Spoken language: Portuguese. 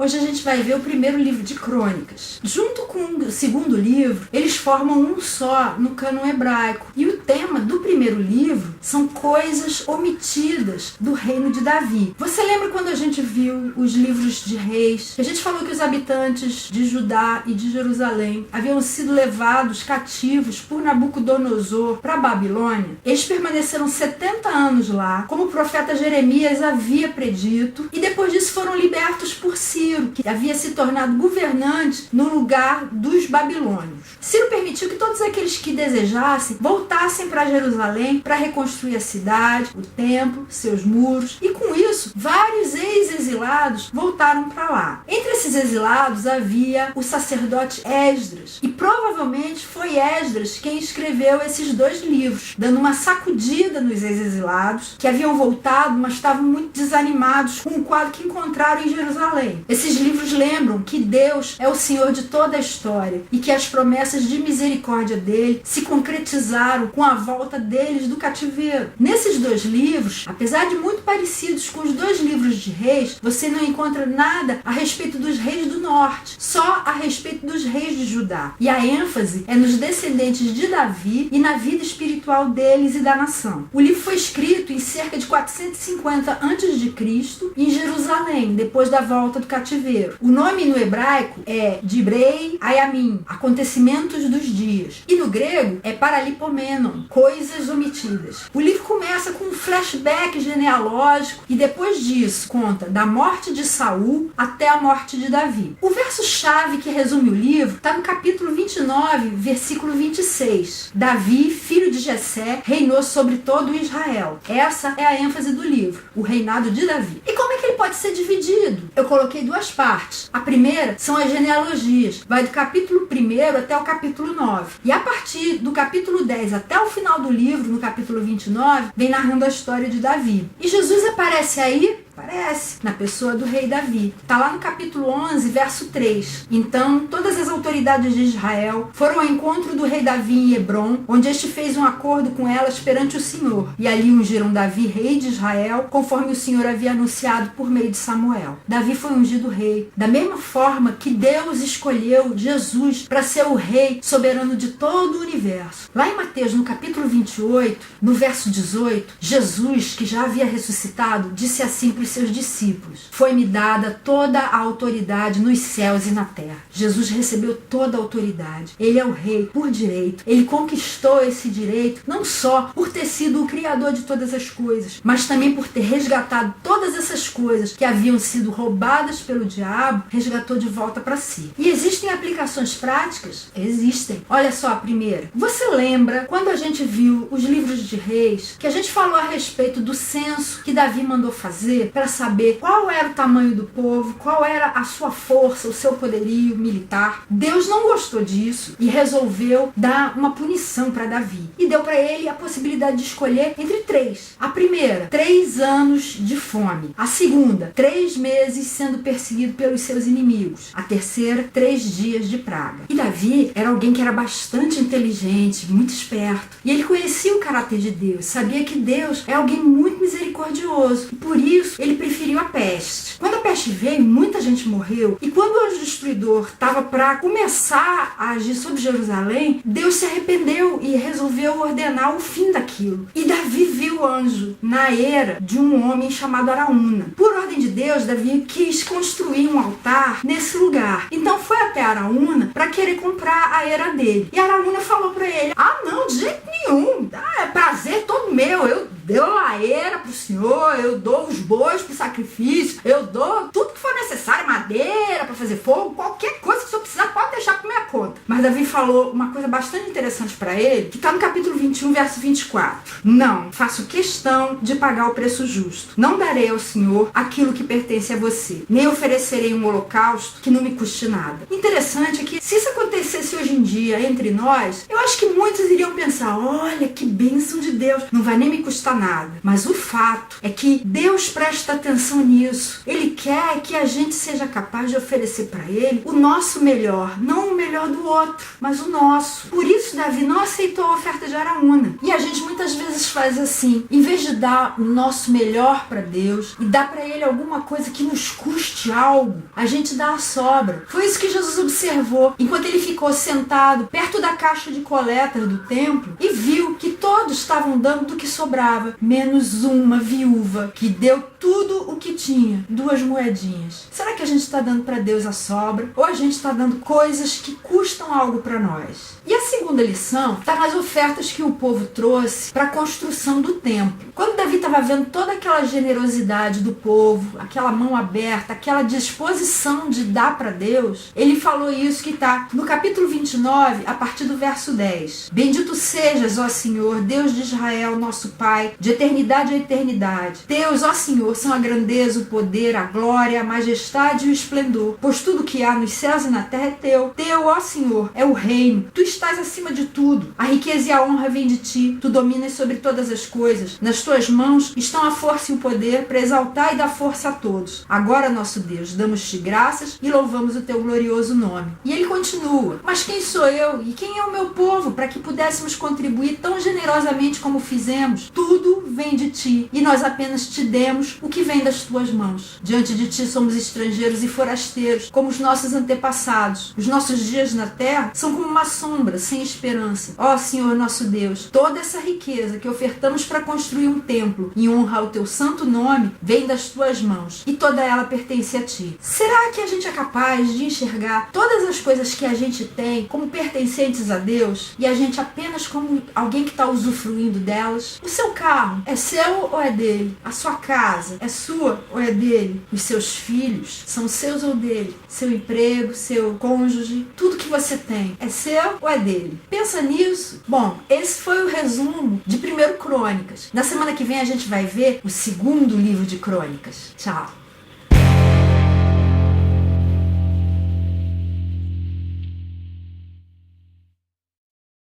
Hoje a gente vai ver o primeiro livro de Crônicas. Junto com o segundo livro, eles formam um só no cânon hebraico. E o tema do primeiro livro são coisas omitidas do reino de Davi. Você lembra quando a gente viu os livros de reis? A gente falou que os habitantes de Judá e de Jerusalém haviam sido levados cativos por Nabucodonosor para a Babilônia. Eles permaneceram 70 anos lá, como o profeta Jeremias havia predito, e depois disso foram libertos por Ciro, que havia se tornado governante no lugar dos babilônios. Ciro permitiu que todos aqueles que desejassem voltassem para Jerusalém para reconstruir a cidade, o templo, seus muros, e com isso vários ex-exilados voltaram para lá. Entre esses exilados havia o sacerdote Esdras, e provavelmente foi Esdras quem escreveu esses dois livros, dando uma sacudida nos ex-exilados que haviam voltado, mas estavam muito desanimados com o quadro que encontraram em Jerusalém. Esses livros lembram que Deus é o Senhor de toda a história e que as promessas de misericórdia dele se concretizaram com a volta deles do cativeiro. Nesses dois livros, apesar de muito parecidos com os dois livros de reis, você não encontra nada a respeito dos reis do norte, só a respeito dos reis de Judá. E a ênfase é nos descendentes de Davi e na vida espiritual deles e da nação. O livro foi escrito em cerca de 450 a.C. em Jerusalém, depois da volta do cativeiro. O nome no hebraico é Dibrei Ayamim, acontecimentos dos dias. E no grego é Paralipomenon, coisas omitidas. O livro começa com um flashback genealógico e depois disso conta da morte de Saul até a morte de Davi. O verso-chave que resume o livro está no capítulo 29, versículo 26. Davi, filho de Jessé, reinou sobre todo Israel. Essa é a ênfase do livro, o reinado de Davi. E como é que ele pode ser dividido? Eu coloquei duas partes. A primeira são as genealogias. Vai do capítulo 1 até o capítulo 9. E a partir do capítulo 10 até o final do livro, no capítulo 29, vem narrando a história de Davi. E Jesus aparece aí? Aparece na pessoa do rei Davi. Está lá no capítulo 11, verso 3. Então, todas as autoridades de Israel foram ao encontro do rei Davi em Hebrom, onde este fez um acordo com elas perante o Senhor. E ali ungiram Davi, rei de Israel, conforme o Senhor havia anunciado por meio de Samuel. Davi foi ungido rei, da mesma forma que Deus escolheu Jesus para ser o rei soberano de todo o universo. Lá em Mateus, no capítulo 28, no verso 18, Jesus, que já havia ressuscitado, disse assim para os seus discípulos: foi-me dada toda a autoridade nos céus e na terra. Jesus recebeu toda a autoridade. Ele é o rei por direito. Ele conquistou esse direito não só por ter sido o criador de todas as coisas, mas também por ter resgatado todas essas coisas que haviam sido roubadas pelo diabo, resgatou de volta para si. E existem aplicações práticas? Existem. Olha só a primeira. Você lembra quando a gente viu os livros de reis, que a gente falou a respeito do censo que Davi mandou fazer para saber qual era o tamanho do povo, qual era a sua força, o seu poderio militar? Deus não gostou disso e resolveu dar uma punição para Davi. E deu para ele a possibilidade de escolher entre três. A primeira, 3 anos de fome. A segunda, 3 meses sendo perseguido pelos seus inimigos. A terceira, 3 dias de praga. E Davi era alguém que era bastante inteligente, muito esperto. E ele conhecia o caráter de Deus, sabia que Deus é alguém muito misericordioso. E por isso, ele preferiu a peste. Quando a peste veio, muita gente morreu. E quando o anjo destruidor estava para começar a agir sobre Jerusalém, Deus se arrependeu e resolveu ordenar o fim daquilo. E Davi viu o anjo na eira de um homem chamado Araúna. Por ordem de Deus, Davi quis construir um altar nesse lugar. Então foi até Araúna para querer comprar a eira dele. E Araúna falou para ele: ah, não, de jeito nenhum. É prazer todo meu. Eu dou a eira pro senhor, eu dou os bois pro sacrifício, eu dou tudo que for necessário, madeira para fazer fogo, qualquer coisa que o senhor precisar, pode deixar por minha conta. Mas Davi falou uma coisa bastante interessante para ele, que está no capítulo 21, verso 24. Não, faço questão de pagar o preço justo. Não darei ao Senhor aquilo que pertence a você, nem oferecerei um holocausto que não me custe nada. Interessante é que, se isso acontecesse hoje em dia entre nós, eu acho que muitos iriam pensar: olha, que bênção de Deus, não vai nem me custar nada. Mas o fato é que Deus presta atenção nisso. Ele quer que a gente seja capaz de oferecer para Ele o nosso melhor, não o melhor do outro, mas o nosso. Por isso isso, Davi não aceitou a oferta de Araúna. E a gente muitas vezes faz assim, em vez de dar o nosso melhor para Deus e dar para Ele alguma coisa que nos custe algo, a gente dá a sobra. Foi isso que Jesus observou enquanto ele ficou sentado perto da caixa de coletas do templo e viu que todos estavam dando do que sobrava, menos uma viúva que deu tudo o que tinha, 2 moedinhas. Será que a gente está dando para Deus a sobra? Ou a gente está dando coisas que custam algo para nós? E a segunda lição está nas ofertas que o povo trouxe para a construção do templo. Quando Davi estava vendo toda aquela generosidade do povo, aquela mão aberta, aquela disposição de dar para Deus, ele falou isso que está no capítulo 29, a partir do verso 10. Bendito sejas, ó Senhor, Deus de Israel, nosso Pai, de eternidade a eternidade. Teus, ó Senhor, são a grandeza, o poder, a glória, a majestade e o esplendor, pois tudo que há nos céus e na terra é teu. Teu, ó Senhor, é o reino. Tu estás acima de tudo. A riqueza e a honra vêm de ti. Tu dominas sobre todas as coisas. Nas tuas mãos estão a força e o poder para exaltar e dar força a todos. Agora, nosso Deus, damos-te graças e louvamos o teu glorioso nome. E ele continua. Mas quem sou eu e quem é o meu povo para que pudéssemos contribuir tão generosamente como fizemos? Tudo vem de ti e nós apenas te demos o que vem das tuas mãos. Diante de ti somos estrangeiros e forasteiros, como os nossos antepassados. Os nossos dias na terra são como uma sombra, sem esperança. Ó Senhor nosso Deus, toda essa riqueza que ofertamos para construir um templo em honra ao teu santo nome vem das tuas mãos e toda ela pertence a ti. Será que a gente é capaz de enxergar todas as coisas que a gente tem como pertencentes a Deus e a gente apenas como alguém que está usufruindo delas? O seu carro é seu ou é dele? A sua casa é sua ou é dele? Os seus filhos são seus ou dele? Seu emprego, seu cônjuge, tudo que você tem é seu ou é dele? Pensa nisso. Bom, esse foi o resumo de 1 Crônicas. Na semana que vem a gente vai ver o segundo livro de Crônicas. Tchau!